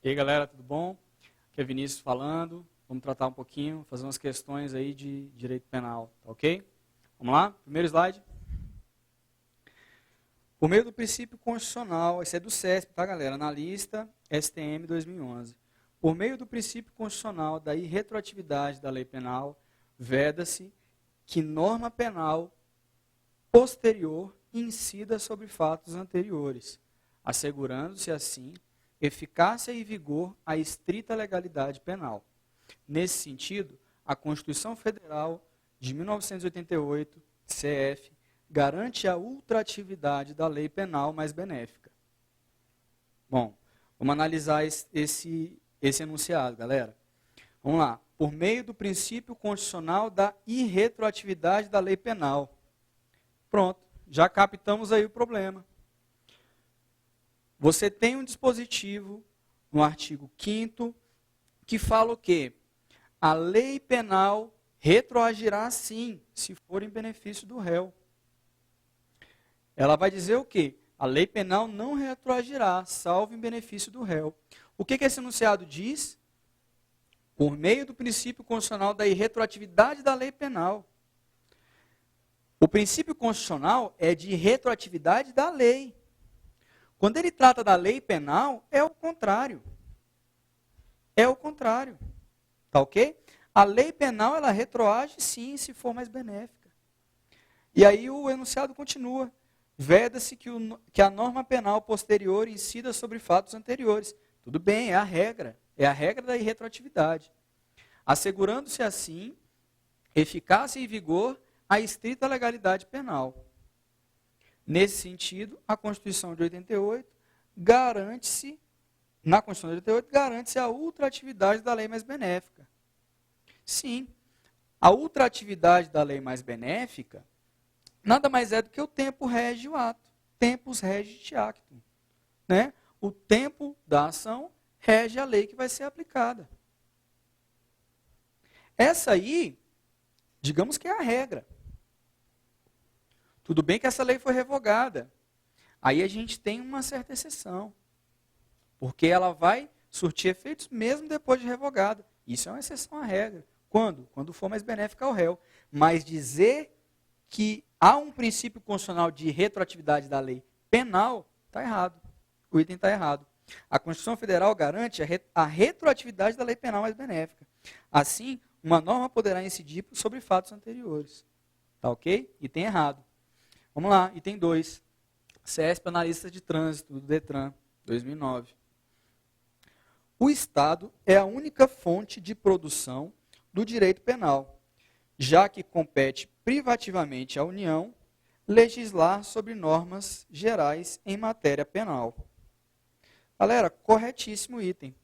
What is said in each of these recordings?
E aí, galera, tudo bom? Aqui é Vinícius falando. Vamos tratar um pouquinho, fazer umas questões aí de direito penal, tá ok? Vamos lá? Primeiro slide. Por meio do princípio constitucional, esse é do CESP, tá, galera? Analista STM 2011. Por meio do princípio constitucional da irretroatividade da lei penal, veda-se que norma penal posterior incida sobre fatos anteriores, assegurando-se assim eficácia e vigor à estrita legalidade penal. Nesse sentido, a Constituição Federal de 1988, CF, garante a ultratividade da lei penal mais benéfica. Bom, vamos analisar esse enunciado, galera. Vamos lá. Por meio do princípio constitucional da irretroatividade da lei penal. Pronto, já captamos aí o problema. Você tem um dispositivo no artigo 5º que fala o quê? A lei penal retroagirá sim, se for em benefício do réu. Ela vai dizer o quê? A lei penal não retroagirá, salvo em benefício do réu. O que esse enunciado diz? Por meio do princípio constitucional da irretroatividade da lei penal. O princípio constitucional é de retroatividade da lei. Quando ele trata da lei penal, é o contrário. É o contrário. Tá ok? A lei penal, ela retroage sim, se for mais benéfica. E aí o enunciado continua. Veda-se que a norma penal posterior incida sobre fatos anteriores. Tudo bem, é a regra. É a regra da irretroatividade. Assegurando-se assim eficácia e vigor à estrita legalidade penal. Nesse sentido, a Constituição de 88 garante-se, na Constituição de 88, garante-se a ultratividade da lei mais benéfica. Sim, a ultratividade da lei mais benéfica nada mais é do que o tempo rege o ato. Tempus regit actum. Né? O tempo da ação rege a lei que vai ser aplicada. Essa aí, digamos que é a regra. Tudo bem que essa lei foi revogada. Aí a gente tem uma certa exceção. Porque ela vai surtir efeitos mesmo depois de revogada. Isso é uma exceção à regra. Quando? Quando for mais benéfica ao réu. Mas dizer que há um princípio constitucional de retroatividade da lei penal, está errado. O item está errado. A Constituição Federal garante a retroatividade da lei penal mais benéfica. Assim, uma norma poderá incidir sobre fatos anteriores. Tá ok? Item errado. Vamos lá, item 2. CESP, analista de trânsito do DETRAN, 2009. O Estado é a única fonte de produção do direito penal, já que compete privativamente à União legislar sobre normas gerais em matéria penal. Galera, corretíssimo item.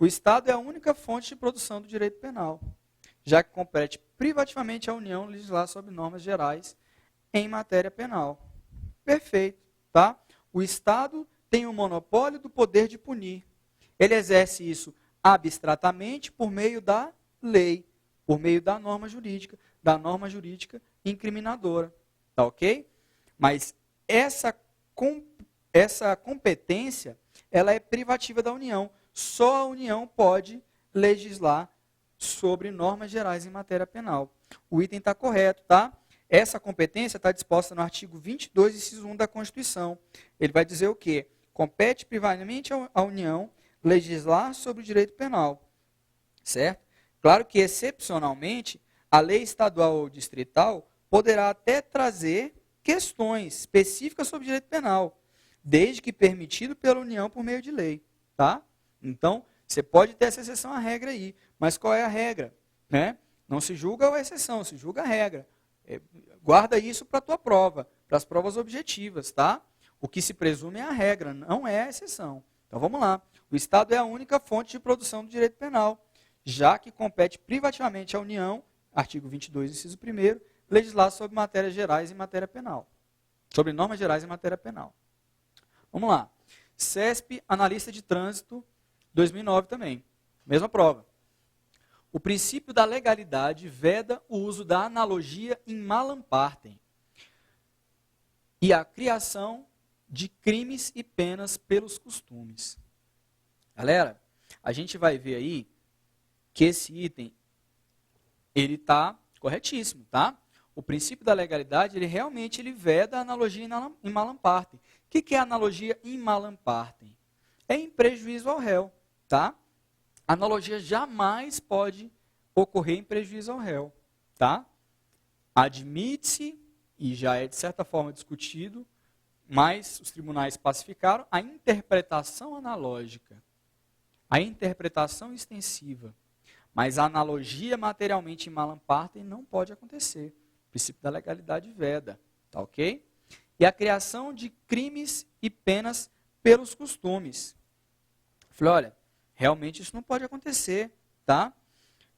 O Estado é a única fonte de produção do direito penal, já que compete privativamente à União legislar sobre normas gerais em matéria penal. Perfeito, tá? O Estado tem o monopólio do poder de punir. Ele exerce isso abstratamente por meio da lei, por meio da norma jurídica incriminadora, tá ok? Mas essa competência, ela é privativa da União. Só a União pode legislar sobre normas gerais em matéria penal. O item está correto, tá? Essa competência está disposta no artigo 22, inciso 1 da Constituição. Ele vai dizer o quê? Compete privativamente à União legislar sobre o direito penal. Certo? Claro que, excepcionalmente, a lei estadual ou distrital poderá até trazer questões específicas sobre o direito penal, desde que permitido pela União por meio de lei. Tá? Então, você pode ter essa exceção à regra aí. Mas qual é a regra? Né? Não se julga a exceção, se julga a regra. Guarda isso para a tua prova, para as provas objetivas, tá? O que se presume é a regra, não é a exceção. Então vamos lá. O Estado é a única fonte de produção do direito penal, já que compete privativamente à União, artigo 22, inciso 1º, legislar sobre matérias gerais em matéria penal. Sobre normas gerais em matéria penal. Vamos lá. CESP, analista de trânsito, 2009 também. Mesma prova. O princípio da legalidade veda o uso da analogia in malam partem e a criação de crimes e penas pelos costumes. Galera, a gente vai ver aí que esse item, ele está corretíssimo, tá? O princípio da legalidade, ele realmente veda a analogia in malam partem. O que é a analogia in malam partem? É em prejuízo ao réu, tá? A analogia jamais pode ocorrer em prejuízo ao réu, tá? Admite-se, e já é de certa forma discutido, mas os tribunais pacificaram a interpretação analógica, a interpretação extensiva. Mas a analogia materialmente in malam partem não pode acontecer. O princípio da legalidade veda, tá ok? E a criação de crimes e penas pelos costumes. Falei, olha, realmente isso não pode acontecer, tá?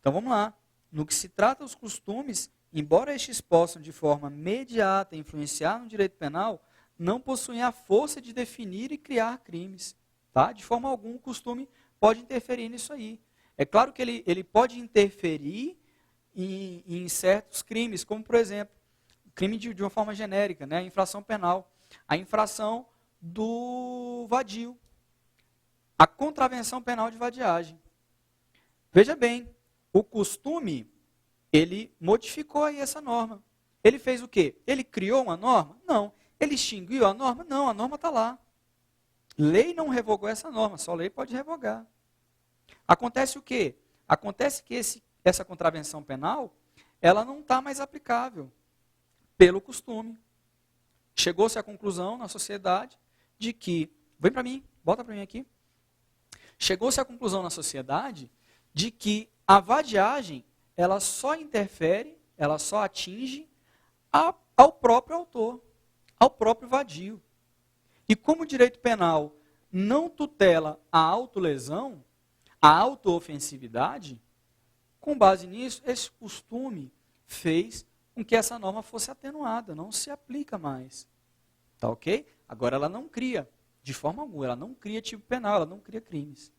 Então vamos lá. No que se trata dos costumes, embora estes possam de forma imediata influenciar no direito penal, não possuem a força de definir e criar crimes, tá? De forma alguma o costume pode interferir nisso aí. É claro que ele pode interferir em certos crimes, como, por exemplo, crime de uma forma genérica, né? A infração penal, a infração do vadio, a contravenção penal de vadiagem. Veja bem, o costume, ele modificou aí essa norma. Ele fez o quê? Ele criou uma norma? Não. Ele extinguiu a norma? Não, a norma está lá. Lei não revogou essa norma, só lei pode revogar. Acontece o quê? Acontece que essa contravenção penal, ela não está mais aplicável pelo costume. Chegou-se à conclusão na sociedade de que, vem para mim, bota para mim aqui. Chegou-se à conclusão na sociedade de que a vadiagem, ela só interfere, ela só atinge ao próprio autor, ao próprio vadio. E como o direito penal não tutela a autolesão, a autoofensividade, com base nisso, esse costume fez com que essa norma fosse atenuada, não se aplica mais. Tá ok? Agora ela não cria, de forma alguma, ela não cria tipo penal, ela não cria crimes.